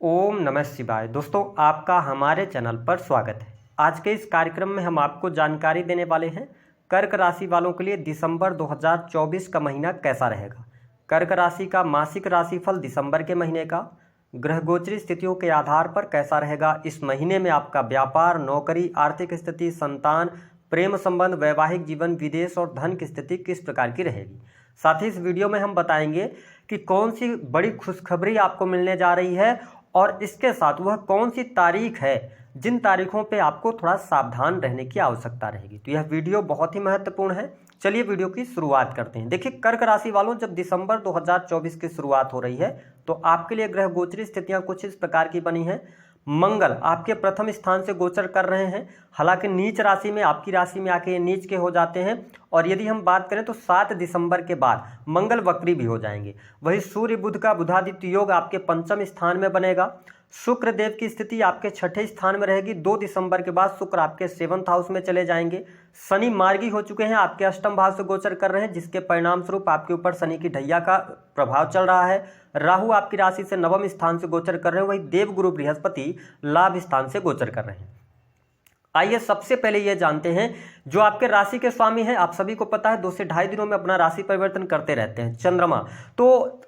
ओम नमः शिवाय। दोस्तों, आपका हमारे चैनल पर स्वागत है। आज के इस कार्यक्रम में हम आपको जानकारी देने वाले हैं कर्क राशि वालों के लिए दिसंबर 2024 का महीना कैसा रहेगा। कर्क राशि का मासिक राशिफल दिसंबर के महीने का ग्रह गोचरी स्थितियों के आधार पर कैसा रहेगा। इस महीने में आपका व्यापार, नौकरी, आर्थिक स्थिति, संतान, प्रेम संबंध, वैवाहिक जीवन, विदेश और धन की स्थिति किस प्रकार की रहेगी। साथ ही इस वीडियो में हम बताएंगे कि कौन सी बड़ी खुशखबरी आपको मिलने जा रही है और इसके साथ वह कौन सी तारीख है जिन तारीखों पे आपको थोड़ा सावधान रहने की आवश्यकता रहेगी। तो यह वीडियो बहुत ही महत्वपूर्ण है। चलिए वीडियो की शुरुआत करते हैं। देखिए, कर्क राशि वालों, जब दिसंबर 2024 की शुरुआत हो रही है तो आपके लिए ग्रह गोचरी स्थितियां कुछ इस प्रकार की बनी हैं। मंगल आपके प्रथम स्थान से गोचर कर रहे हैं, हालांकि नीच राशि में, आपकी राशि में आके नीच के हो जाते हैं। और यदि हम बात करें तो 7 दिसंबर के बाद मंगल वक्री भी हो जाएंगे। वही सूर्य बुध का बुधादित्य योग आपके पंचम स्थान में बनेगा। शुक्र देव की स्थिति आपके छठे स्थान में रहेगी। 2 दिसंबर के बाद शुक्र आपके 7th हाउस में चले जाएंगे। शनि मार्गी हो चुके हैं, आपके अष्टम भाव से गोचर कर रहे हैं, जिसके परिणाम स्वरूप आपके ऊपर शनि की ढैया का प्रभाव चल रहा है। राहु आपकी राशि से नवम स्थान से गोचर कर रहे हैं। वही देवगुरु बृहस्पति लाभ स्थान से गोचर कर रहे हैं। आइए सबसे पहले ये जानते हैं, जो आपके राशि के स्वामी हैं, आप सभी को पता है 2 से ढाई दिनों में अपना राशि परिवर्तन करते रहते हैं चंद्रमा। तो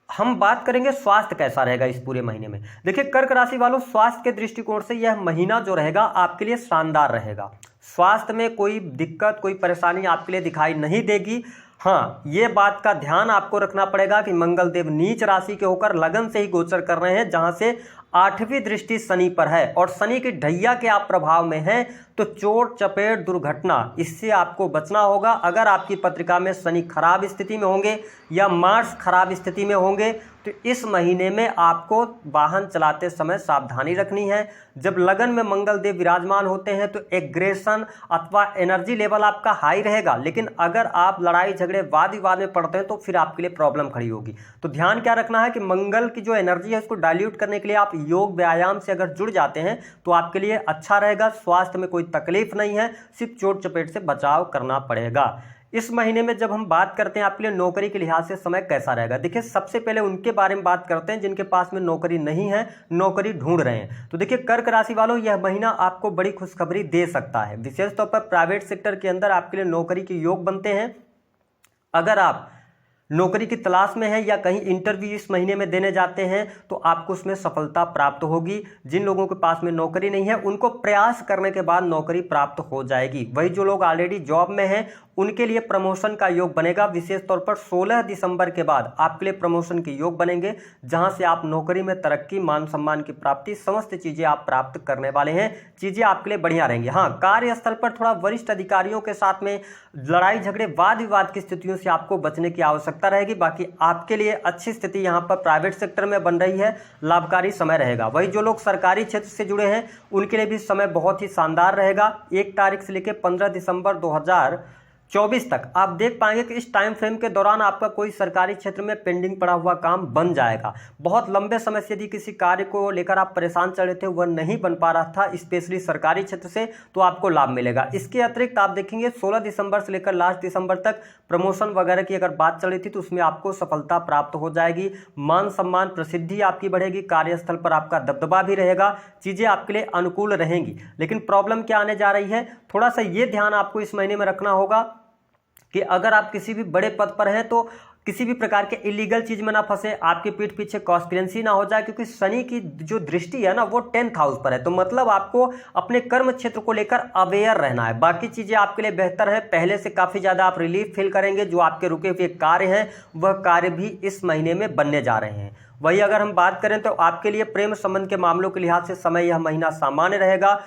हम बात करेंगे स्वास्थ्य कैसा रहेगा इस पूरे महीने में। देखिए, कर्क राशि वालों, स्वास्थ्य के दृष्टिकोण से यह महीना जो रहेगा आपके लिए शानदार रहेगा। स्वास्थ्य में कोई दिक्कत, कोई परेशानी आपके लिए दिखाई नहीं देगी। हाँ, ये बात का ध्यान आपको रखना पड़ेगा कि मंगल देव नीच राशि के होकर लगन से ही गोचर कर रहे हैं, जहां से 8वीं दृष्टि शनि पर है और शनि की ढैया के आप प्रभाव में हैं, तो चोट चपेट दुर्घटना, इससे आपको बचना होगा। अगर आपकी पत्रिका में शनि खराब स्थिति में होंगे या मार्स खराब स्थिति में होंगे तो इस महीने में आपको वाहन चलाते समय सावधानी रखनी है। जब लगन में मंगल देव विराजमान होते हैं तो एग्रेशन अथवा एनर्जी लेवल आपका हाई रहेगा, लेकिन अगर आप लड़ाई झगड़े वाद विवाद में पड़ते हैं तो फिर आपके लिए प्रॉब्लम खड़ी होगी। तो ध्यान क्या रखना है कि मंगल की जो एनर्जी है उसको डाइल्यूट करने के लिए आप योग व्यायाम से अगर जुड़ जाते हैं तो आपके लिए अच्छा रहेगा। स्वास्थ्य में कोई तकलीफ नहीं है, सिर्फ चोट चपेट से बचाव करना पड़ेगा। इस महीने में जब हम बात करते हैं आपके लिए नौकरी के लिहाज से समय कैसा रहेगा, देखिए सबसे पहले उनके बारे में बात करते हैं जिनके पास में नौकरी नहीं है, नौकरी ढूंढ रहे हैं। तो देखिए, कर्क राशि वालों, यह महीना आपको बड़ी खुशखबरी दे सकता है। विशेष तौर पर प्राइवेट सेक्टर के अंदर आपके लिए नौकरी के योग बनते हैं। अगर आप नौकरी की तलाश में है या कहीं इंटरव्यू इस महीने में देने जाते हैं तो आपको उसमें सफलता प्राप्त होगी। जिन लोगों के पास में नौकरी नहीं है उनको प्रयास करने के बाद नौकरी प्राप्त हो जाएगी। वही जो लोग ऑलरेडी जॉब में हैं उनके लिए प्रमोशन का योग बनेगा। विशेष तौर पर 16 दिसंबर के बाद आपके लिए प्रमोशन के योग बनेंगे, जहां से आप नौकरी में तरक्की, मान सम्मान की प्राप्ति, समस्त चीजें आप प्राप्त करने वाले हैं। चीजें आपके लिए बढ़िया रहेंगी। हाँ, कार्यस्थल पर थोड़ा वरिष्ठ अधिकारियों के साथ में लड़ाई झगड़े वाद विवाद की स्थितियों से आपको बचने की आवश्यकता रहेगी। बाकी आपके लिए अच्छी स्थिति यहाँ पर प्राइवेट सेक्टर में बन रही है, लाभकारी समय रहेगा। वही जो लोग सरकारी क्षेत्र से जुड़े हैं उनके लिए भी समय बहुत ही शानदार रहेगा। 1 तारीख से लेकर 15 दिसंबर 2024 तक आप देख पाएंगे कि इस टाइम फ्रेम के दौरान आपका कोई सरकारी क्षेत्र में पेंडिंग पड़ा हुआ काम बन जाएगा। बहुत लंबे समय से यदि किसी कार्य को लेकर आप परेशान चल रहे थे, वह नहीं बन पा रहा था स्पेशली सरकारी क्षेत्र से, तो आपको लाभ मिलेगा। इसके अतिरिक्त आप देखेंगे 16 दिसंबर से लेकर लास्ट दिसंबर तक प्रमोशन वगैरह की अगर बात चल रही थी तो उसमें आपको सफलता प्राप्त हो जाएगी। मान सम्मान, प्रसिद्धि आपकी बढ़ेगी, कार्यस्थल पर आपका दबदबा भी रहेगा, चीजें आपके लिए अनुकूल रहेंगी। लेकिन प्रॉब्लम क्या आने जा रही है, थोड़ा सा ये ध्यान आपको इस महीने में रखना होगा कि अगर आप किसी भी बड़े पद पर हैं तो किसी भी प्रकार के इलीगल चीज में ना फंसे, आपके पीठ पीछे कॉन्स्पिरेंसी ना हो जाए, क्योंकि शनि की जो दृष्टि है ना वो 10th हाउस पर है। तो मतलब आपको अपने कर्म क्षेत्र को लेकर अवेयर रहना है। बाकी चीजें आपके लिए बेहतर है, पहले से काफी ज्यादा आप रिलीफ फील करेंगे। जो आपके रुके हुए कार्य हैं वह कार्य भी इस महीने में बनने जा रहे हैं। वही अगर हम बात करें तो आपके लिए प्रेम संबंध के मामलों के लिहाज से समय यह महीना सामान्य रहेगा।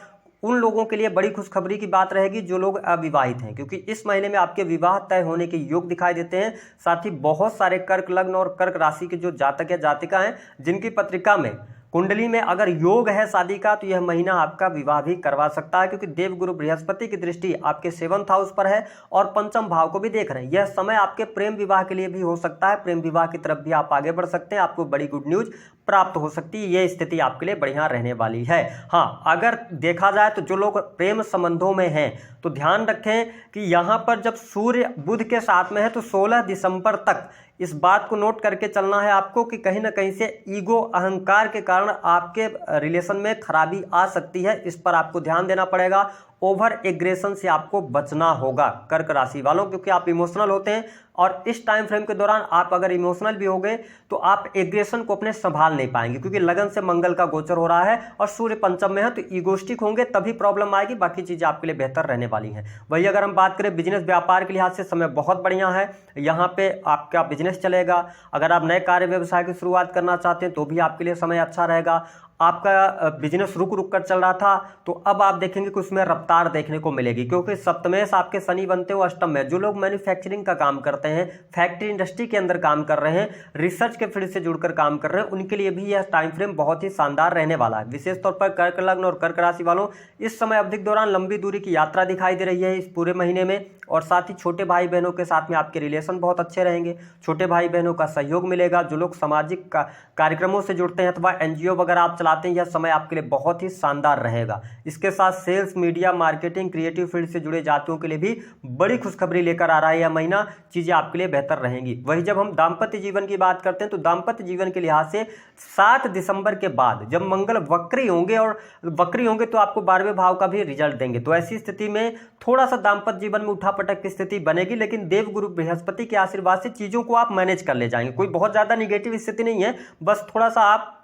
उन लोगों के लिए बड़ी खुशखबरी की बात रहेगी जो लोग अविवाहित हैं, क्योंकि इस महीने में आपके विवाह तय होने के योग दिखाई देते हैं। साथ ही बहुत सारे कर्क लग्न और कर्क राशि के जो जातक या जातिका हैं जिनकी पत्रिका में, कुंडली में अगर योग है शादी का, तो यह महीना आपका विवाह भी करवा सकता है, क्योंकि देवगुरु बृहस्पति की दृष्टि आपके 7th हाउस पर है और पंचम भाव को भी देख रहे हैं। यह समय आपके प्रेम विवाह के लिए भी हो सकता है। प्रेम विवाह की तरफ भी आप आगे बढ़ सकते हैं, आपको बड़ी गुड न्यूज प्राप्त हो सकती है। यह स्थिति आपके लिए बढ़िया रहने वाली है। हाँ, अगर देखा जाए तो जो लोग प्रेम संबंधों में हैं तो ध्यान रखें कि यहाँ पर जब सूर्य बुध के साथ में है तो 16 दिसंबर तक इस बात को नोट करके चलना है आपको कि कहीं ना कहीं से ईगो, अहंकार के कारण आपके रिलेशन में खराबी आ सकती है। इस पर आपको ध्यान देना पड़ेगा। ओवर एग्रेशन से आपको बचना होगा कर्क राशि वालों, क्योंकि आप इमोशनल होते हैं और इस टाइम फ्रेम के दौरान आप अगर इमोशनल भी हो गए तो आप एग्रेशन को अपने संभाल नहीं पाएंगे, क्योंकि लगन से मंगल का गोचर हो रहा है और सूर्य पंचम में है, तो ईगोस्टिक होंगे तभी प्रॉब्लम आएगी। बाकी चीजें आपके लिए बेहतर रहने वाली हैं। वही अगर हम बात करें बिजनेस व्यापार के लिहाज से समय बहुत बढ़िया है। यहाँ पे आपका बिजनेस चलेगा। अगर आप नए कार्य व्यवसाय की शुरुआत करना चाहते हैं तो भी आपके लिए समय अच्छा रहेगा। आपका बिजनेस रुक रुक कर चल रहा था तो अब आप देखेंगे कि उसमें रफ्तार देखने को मिलेगी, क्योंकि सप्तमेश आपके शनि बनते हो अष्टम में। जो लोग मैन्युफैक्चरिंग का काम करते हैं, फैक्ट्री इंडस्ट्री के अंदर काम कर रहे हैं, रिसर्च के फील्ड से जुड़कर काम कर रहे हैं, उनके लिए भी यह टाइम फ्रेम बहुत ही शानदार रहने वाला है। विशेष तौर पर कर्क लग्न और कर्क राशि वालों, इस समय अवधि के दौरान लंबी दूरी की यात्रा दिखाई दे रही है इस पूरे महीने में। और साथ ही छोटे भाई बहनों के साथ में आपके रिलेशन बहुत अच्छे रहेंगे। छोटे भाई बहनों का सहयोग मिलेगा। जो लोग सामाजिक कार्यक्रमों से जुड़ते हैं अथवा एनजीओ वगैरह आप चलाते हैं, यह समय आपके लिए बहुत ही शानदार रहेगा। इसके साथ sales, media, marketing, creative field से जुड़े जातियों के लिए भी बड़ी खुशखबरी लेकर आ रहा है यह महीना। चीजें आपके लिए बेहतर रहेंगी। वही जब हम दाम्पत्य जीवन की बात करते हैं तो दाम्पत्य जीवन के लिहाज से 7 दिसंबर के बाद जब मंगल वक्री होंगे तो आपको 12वें भाव का भी रिजल्ट देंगे। तो ऐसी स्थिति में थोड़ा सा दाम्पत्य जीवन में उठापटक की स्थिति बनेगी, लेकिन देवगुरु बृहस्पति के आशीर्वाद से चीजों को आप मैनेज कर ले जाएंगे। कोई बहुत ज्यादा निगेटिव स्थिति नहीं है, बस थोड़ा सा आप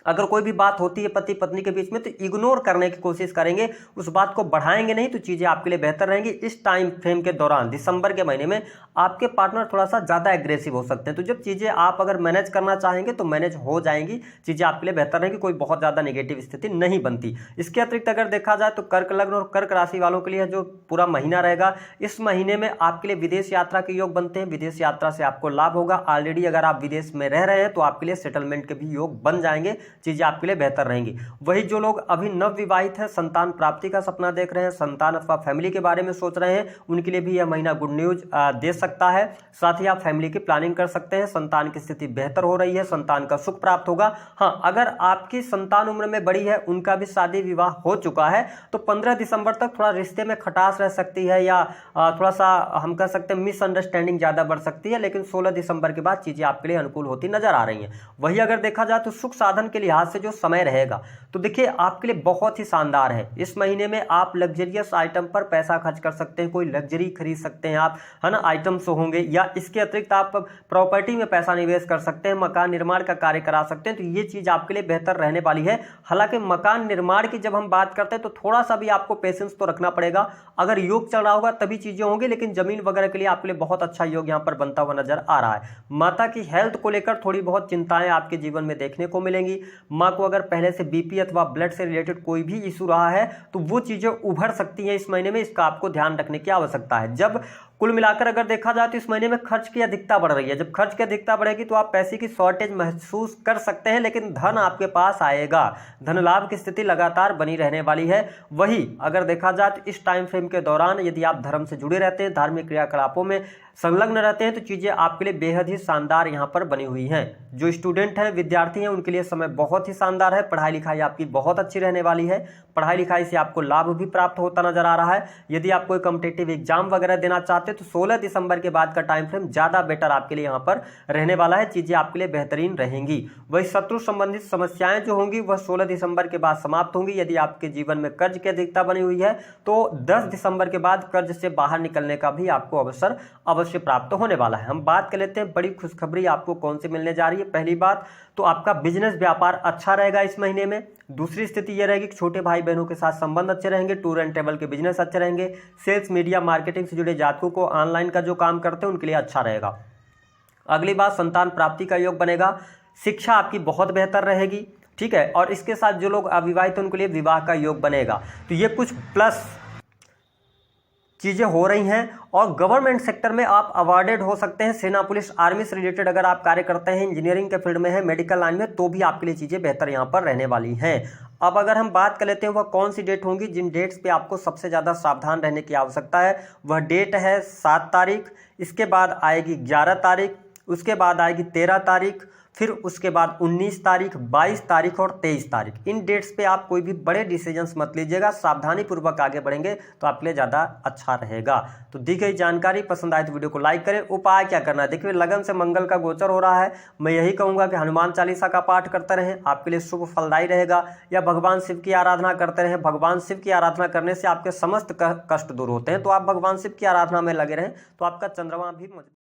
अगर कोई भी बात होती है पति पत्नी के बीच में तो इग्नोर करने की कोशिश करेंगे, उस बात को बढ़ाएंगे नहीं, तो चीजें आपके लिए बेहतर रहेंगी। इस टाइम फ्रेम के दौरान दिसंबर के महीने में आपके पार्टनर थोड़ा सा ज्यादा एग्रेसिव हो सकते हैं। तो जब चीजें आप अगर मैनेज करना चाहेंगे तो मैनेज हो जाएंगी, चीजें आपके लिए बेहतर रहेंगी। कोई बहुत ज्यादा नेगेटिव स्थिति नहीं बनती। इसके अतिरिक्त अगर देखा जाए तो कर्क लग्न और कर्क राशि वालों के लिए जो पूरा महीना रहेगा, इस महीने में आपके लिए विदेश यात्रा के योग बनते हैं। विदेश यात्रा से आपको लाभ होगा। ऑलरेडी अगर आप विदेश में रह रहे हैं तो आपके लिए सेटलमेंट के भी योग बन जाएंगे। चीजें आपके लिए बेहतर रहेंगी। वही जो लोग अभी नव विवाहित हैं, संतान प्राप्ति का सपना देख रहे हैं, संतान अथवा फैमिली के बारे में सोच रहे हैं, उनके लिए भी यह महीना गुड न्यूज दे सकता है। साथ ही आप फैमिली की प्लानिंग कर सकते हैं। संतान की स्थिति बेहतर हो रही है, संतान का सुख प्राप्त होगा। हाँ, अगर आपकी संतान उम्र में बड़ी है, उनका भी शादी विवाह हो चुका है, तो 15 दिसंबर तक थोड़ा रिश्ते में खटास रह सकती है या थोड़ा सा हम कह सकते हैं मिसअंडरस्टैंडिंग ज्यादा बढ़ सकती है, लेकिन 16 दिसंबर के बाद चीजें आपके लिए अनुकूल होती नजर आ रही हैं। वही अगर देखा जाए तो सुख साधन के लिहाज से जो समय रहेगा तो देखिए आपके लिए बहुत ही शानदार है। इस महीने में आप लग्जरियस आइटम पर पैसा खर्च कर सकते हैं, कोई लग्जरी खरीद सकते हैं आप, है ना, आइटम्स होंगे, या इसके अतिरिक्त आप प्रॉपर्टी में पैसा निवेश कर सकते हैं, मकान निर्माण का कार्य करा सकते हैं। तो ये चीज आपके लिए बेहतर रहने वाली है। हालांकि मकान निर्माण की जब हम बात करते हैं तो थोड़ा सा भी आपको पेशेंस तो रखना पड़ेगा। अगर योग चल रहा होगा तभी चीजें होंगी, लेकिन जमीन वगैरह के लिए आपके लिए बहुत अच्छा योग यहाँ पर बनता हुआ नजर आ रहा है। माता की हेल्थ को लेकर थोड़ी बहुत चिंताएं आपके जीवन में देखने को मिलेंगी। माँ को अगर पहले से बीपी अथवा ब्लड से रिलेटेड कोई भी इशू रहा है तो वो चीजें उभर सकती हैं इस महीने में। इसका आपको ध्यान रखने की आवश्यकता है। जब कुल मिलाकर अगर देखा जाए तो इस महीने में खर्च की अधिकता बढ़ रही है। जब खर्च की अधिकता बढ़ेगी तो आप पैसे की शॉर्टेज महसूस कर सकते हैं, लेकिन धन आपके पास आएगा। धन लाभ की स्थिति लगातार बनी रहने वाली है। वही अगर देखा जाए तो इस टाइम फ्रेम के दौरान यदि आप धर्म से जुड़े रहते हैं, धार्मिक क्रियाकलापों में संलग्न रहते हैं, तो चीजें आपके लिए बेहद ही शानदार यहाँ पर बनी हुई हैं। जो स्टूडेंट हैं, विद्यार्थी हैं, उनके लिए समय बहुत ही शानदार है। पढ़ाई लिखाई आपकी बहुत अच्छी रहने वाली है। पढ़ाई लिखाई से आपको लाभ भी प्राप्त होता नजर आ रहा है। यदि आप कोई कॉम्पिटिटिव एग्जाम वगैरह देना चाहते हैं तो 16 दिसंबर के बाद का टाइम फ्रेम ज्यादा बेटर आपके लिए यहाँ पर रहने वाला है। चीजें आपके लिए बेहतरीन रहेंगी। वही शत्रु संबंधित समस्याएं जो होंगी वह 16 दिसंबर के बाद समाप्त होंगी। यदि आपके जीवन में कर्ज की अधिकता बनी हुई है तो 10 दिसंबर के बाद कर्ज से बाहर निकलने का भी आपको अवसर अवश्य प्राप्त होने वाला है। हम बात कर लेते हैं बड़ी खुशखबरी आपको कौन सी मिलने जा रही है। पहली बात तो आपका बिजनेस व्यापार अच्छा रहेगा इस महीने में। दूसरी स्थिति यह रहेगी कि छोटे भाई बहनों के साथ संबंध अच्छे रहेंगे। टूर एंड ट्रेवल के बिजनेस अच्छे रहेंगे। सेल्स, मीडिया, मार्केटिंग से जुड़े जातकों को ऑनलाइन का जो काम करते हैं उनके लिए अच्छा रहेगा। अगली बात, संतान प्राप्ति का योग बनेगा। शिक्षा आपकी बहुत बेहतर रहेगी, ठीक है। और इसके साथ जो लोग अविवाहित हैं उनके लिए विवाह का योग बनेगा। तो ये कुछ प्लस चीजें हो रही हैं। और गवर्नमेंट सेक्टर में आप अवार्डेड हो सकते हैं। सेना, पुलिस, आर्मी से रिलेटेड अगर आप कार्य करते हैं, इंजीनियरिंग के फील्ड में है, मेडिकल लाइन में, तो भी आपके लिए चीजें बेहतर यहाँ पर रहने वाली हैं। अब अगर हम बात कर लेते हैं वह कौन सी डेट होंगी जिन डेट्स पे आपको सबसे ज्यादा सावधान रहने की आवश्यकता है, वह डेट है 7 तारीख, इसके बाद आएगी 11 तारीख, उसके बाद आएगी 13 तारीख, फिर उसके बाद 19 तारीख, 22 तारीख और 23 तारीख, इन डेट्स पे आप कोई भी बड़े डिसीजंस मत लीजिएगा। सावधानी पूर्वक आगे बढ़ेंगे तो आपके लिए ज़्यादा अच्छा रहेगा। तो दी गई जानकारी पसंद आए तो वीडियो को लाइक करें। उपाय क्या करना है, देखिए लगन से मंगल का गोचर हो रहा है, मैं यही कहूँगा कि हनुमान चालीसा का पाठ करते रहें, आपके लिए शुभ फलदायी रहेगा। या भगवान शिव की आराधना करते रहें। भगवान शिव की आराधना करने से आपके समस्त कष्ट दूर होते हैं। तो आप भगवान शिव की आराधना में लगे रहें तो आपका चंद्रमा भी